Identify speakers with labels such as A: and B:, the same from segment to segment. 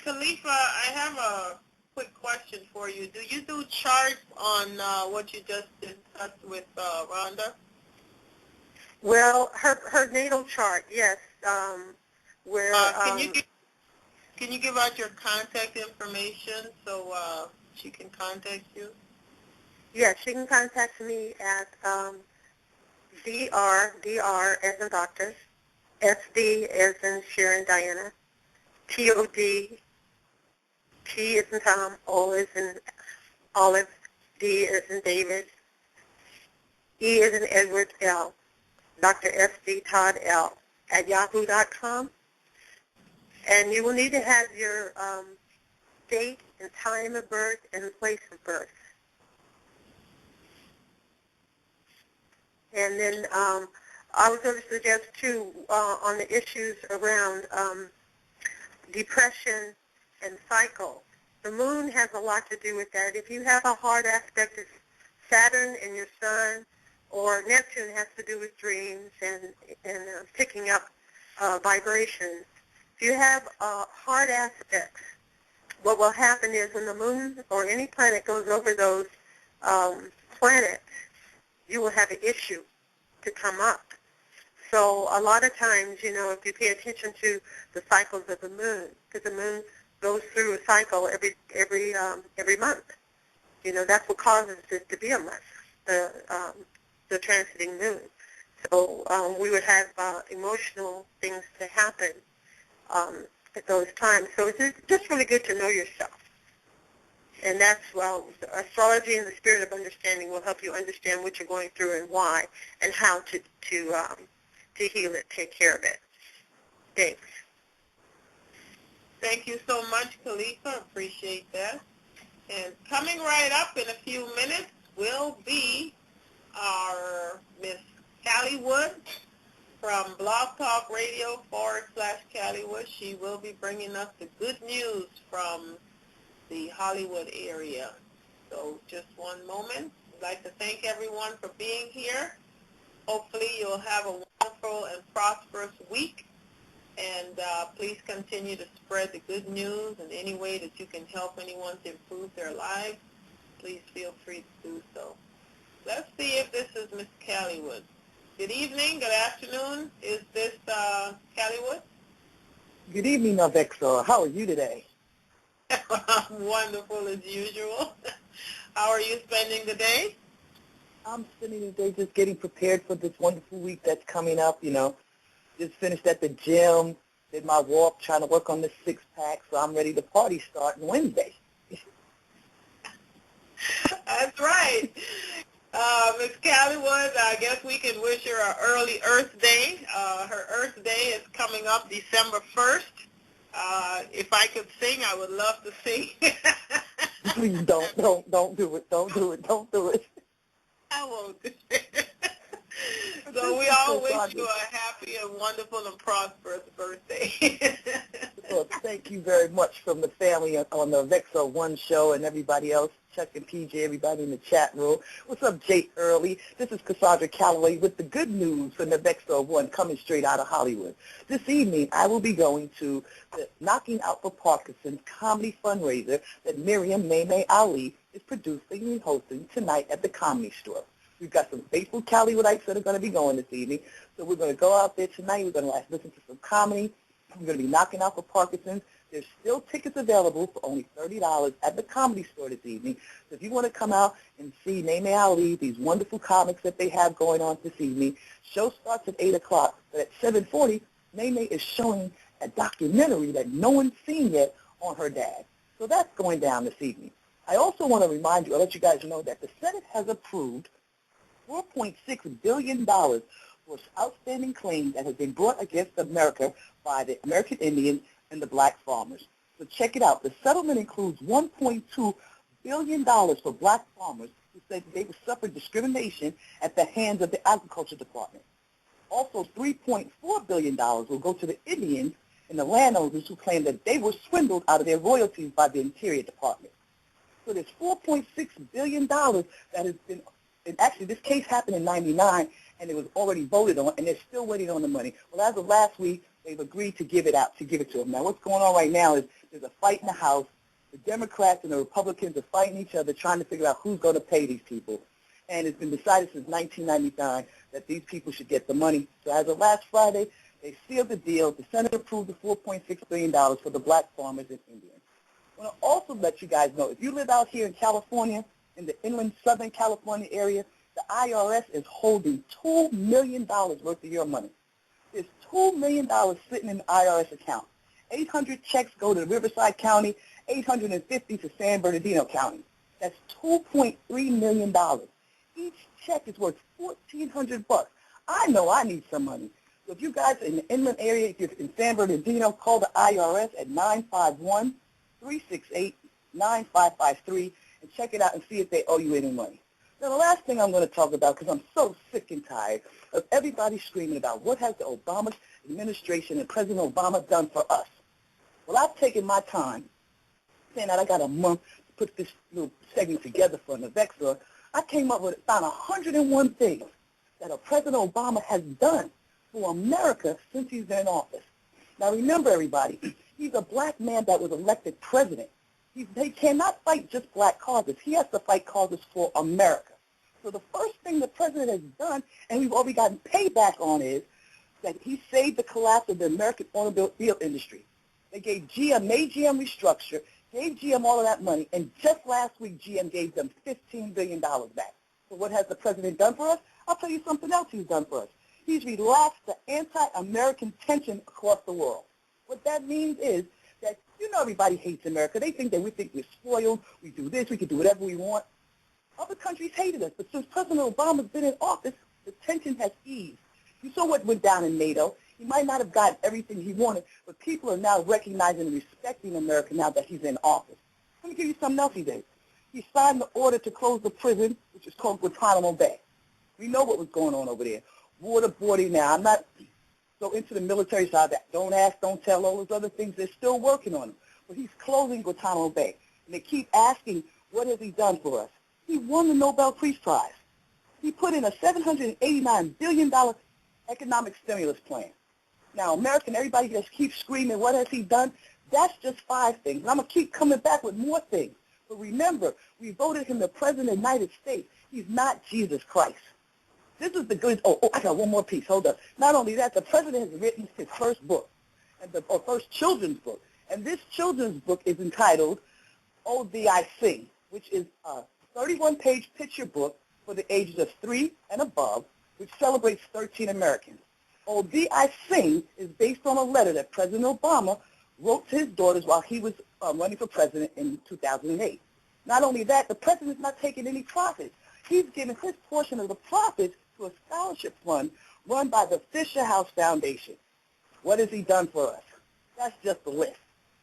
A: Khalifa, I have a quick question for you. Do you do charts on what you just discussed with Rhonda?
B: Well, her natal chart, yes. Where
A: Can you give out your contact information so she can contact you?
B: yes, she can contact me at DR as in doctor, SD as in Sharon Diana, TOD, T as in Tom, O as in Olive, D as in David, E as in Edward, L, Dr. SD Todd L at yahoo.com. And you will need to have your date and time of birth and place of birth. And then I was going to suggest, too, on the issues around depression and cycle. The moon has a lot to do with that. If you have a hard aspect of Saturn in your sun, or Neptune has to do with dreams and picking up vibrations. If you have hard aspects, what will happen is when the moon or any planet goes over those planets, you will have an issue to come up. So a lot of times, you know, if you pay attention to the cycles of the moon, because the moon goes through a cycle every month. You know, that's what causes it to be a month, the transiting moon. So we would have emotional things to happen at those times. So it's just really good to know yourself. And that's, well, astrology and the spirit of understanding will help you understand what you're going through and why, and how to heal it, take care of it. Thanks.
A: Thank you so much, Khalifa. Appreciate that. And coming right up in a few minutes will be our Miss Callie Wood from Blog Talk Radio /Callie Wood. She will be bringing us the good news from the Hollywood area. So just one moment. I'd like to thank everyone for being here. Hopefully you'll have a wonderful and prosperous week. And please continue to spread the good news in any way that you can help anyone to improve their lives. Please feel free to do so. Let's see if this is Miss Callie Wood. Good evening, good afternoon. Is this Callie Wood?
C: Good evening, Avexa. How are you today?
A: Wonderful as usual. How are you spending the day?
C: I'm spending the day just getting prepared for this wonderful week that's coming up, you know. Just finished at the gym, did my walk, trying to work on the six-pack, so I'm ready to party starting Wednesday.
A: That's right. Miss Callie Wood, I guess we can wish her an early Earth Day. Her Earth Day is coming up December 1st. If I could sing, I would love to sing.
C: Please don't do it. Don't do it.
A: I won't do it. So we all wish you a happy and wonderful and prosperous birthday.
C: Well, thank you very much from the family on the Avexa One show and everybody else, Chuck and PJ, everybody in the chat room. What's up, Jay Early? This is Cassandra Calloway with the good news from the Avexa One coming straight out of Hollywood. This evening, I will be going to the Knocking Out for Parkinson's comedy fundraiser that Miriam Maymay Ali is producing and hosting tonight at the Comedy Store. We've got some faithful Callywoodites that are going to be going this evening. So we're going to go out there tonight. We're going to listen to some comedy. We're going to be knocking out for Parkinson's. There's still tickets available for only $30 at the Comedy Store this evening. So if you want to come out and see Maymay Ali, these wonderful comics that they have going on this evening, show starts at 8 o'clock. But at 7:40, Maymay is showing a documentary that no one's seen yet on her dad. So that's going down this evening. I also want to remind you, I'll let you guys know that the Senate has approved $4.6 billion for outstanding claims that have been brought against America by the American Indians and the black farmers. So check it out. The settlement includes $1.2 billion for black farmers who said they would suffer discrimination at the hands of the Agriculture Department. Also, $3.4 billion will go to the Indians and the landowners who claim that they were swindled out of their royalties by the Interior Department. So there's $4.6 billion that has been. And actually, this case happened in '99, and it was already voted on, and they're still waiting on the money. Well, as of last week, they've agreed to give it out, to give it to them. Now, what's going on right now is there's a fight in the House. The Democrats and the Republicans are fighting each other, trying to figure out who's going to pay these people. And it's been decided since 1999 that these people should get the money. So as of last Friday, they sealed the deal. The Senate approved the $4.6 billion for the black farmers and Indians. I want to also let you guys know, if you live out here in California, in the inland Southern California area, the IRS is holding $2 million worth of your money. There's $2 million sitting in the IRS account. 800 checks go to Riverside County, 850 to San Bernardino County. That's $2.3 million. Each check is worth $1,400. I know I need some money. So if you guys are in the inland area, if you're in San Bernardino, call the IRS at 951-368-9553 and check it out and see if they owe you any money. Now, the last thing I'm going to talk about, because I'm so sick and tired of everybody screaming about what has the Obama administration and President Obama done for us. Well, I've taken my time, saying that I got a month to put this little segment together for Navexor. I came up with about 101 things that President Obama has done for America since he's been in office. Now, remember, everybody, he's a black man that was elected president. They cannot fight just black causes. He has to fight causes for America. So the first thing the president has done, and we've already gotten payback on, is that he saved the collapse of the American automobile industry. They gave GM, made GM restructure, gave GM all of that money, and just last week GM gave them $15 billion back. So what has the president done for us? I'll tell you something else he's done for us. He's relaxed the anti-American tension across the world. What that means is that, you know, everybody hates America. They think that we think we're spoiled, we do this, we can do whatever we want. Other countries hated us, but since President Obama's been in office, the tension has eased. You saw what went down in NATO. He might not have gotten everything he wanted, but people are now recognizing and respecting America now that he's in office. Let me give you something else he did. He signed the order to close the prison, which is called Guantanamo Bay. We know what was going on over there. Waterboarding now. I'm not so into the military side that don't ask, don't tell, all those other things. They're still working on them. But he's closing Guantanamo Bay. And they keep asking, what has he done for us? He won the Nobel Peace Prize. He put in a $789 billion economic stimulus plan. Now, American, everybody just keeps screaming, what has he done? That's just 5 things. And I'm going to keep coming back with more things. But remember, we voted him the President of the United States. He's not Jesus Christ. This is the good, I got one more piece, hold up. Not only that, the President has written his first book, or first children's book. And this children's book is entitled O.D. I Sing, which is a 31-page picture book for the ages of 3 and above, which celebrates 13 Americans. O.D. I Sing is based on a letter that President Obama wrote to his daughters while he was running for president in 2008. Not only that, the president's not taking any profits. He's giving his portion of the profits to a scholarship fund run by the Fisher House Foundation. What has he done for us? That's just the list.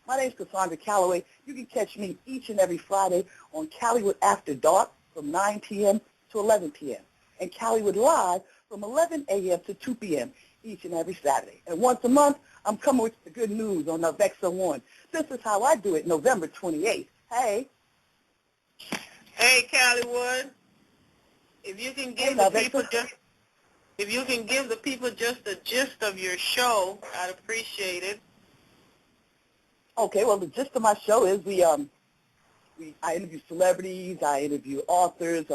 C: My name is Cassandra Calloway. You can catch me each and every Friday on Calloway After Dark from 9 p.m. to 11 p.m. and Calloway Live from 11 a.m. to 2 p.m. each and every Saturday. And once a month, I'm coming with the good news on Navexor 1. This is how I do it November 28th. Hey.
A: Hey, Callie Wood. If you can give the people just the gist of your show, I'd appreciate it.
C: Okay, well, the gist of my show is I interview celebrities, I interview authors.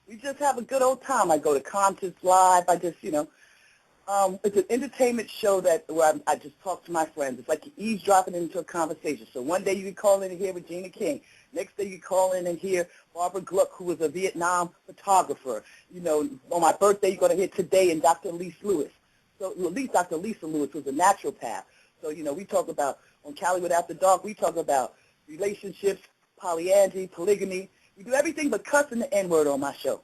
C: We just have a good old time. I go to concerts live. I just, it's an entertainment show where I just talk to my friends. It's like you're eavesdropping into a conversation. So one day you can call in and hear Regina King. Next day you call in and hear Barbara Gluck, who was a Vietnam photographer. On my birthday you're going to hear Today and Dr. Lisa Lewis. So at least Dr. Lisa Lewis was a naturopath. So, we talk about, on Calloway After Dark, we talk about relationships, polyandry, polygamy. We do everything but cuss and the N-word on my show.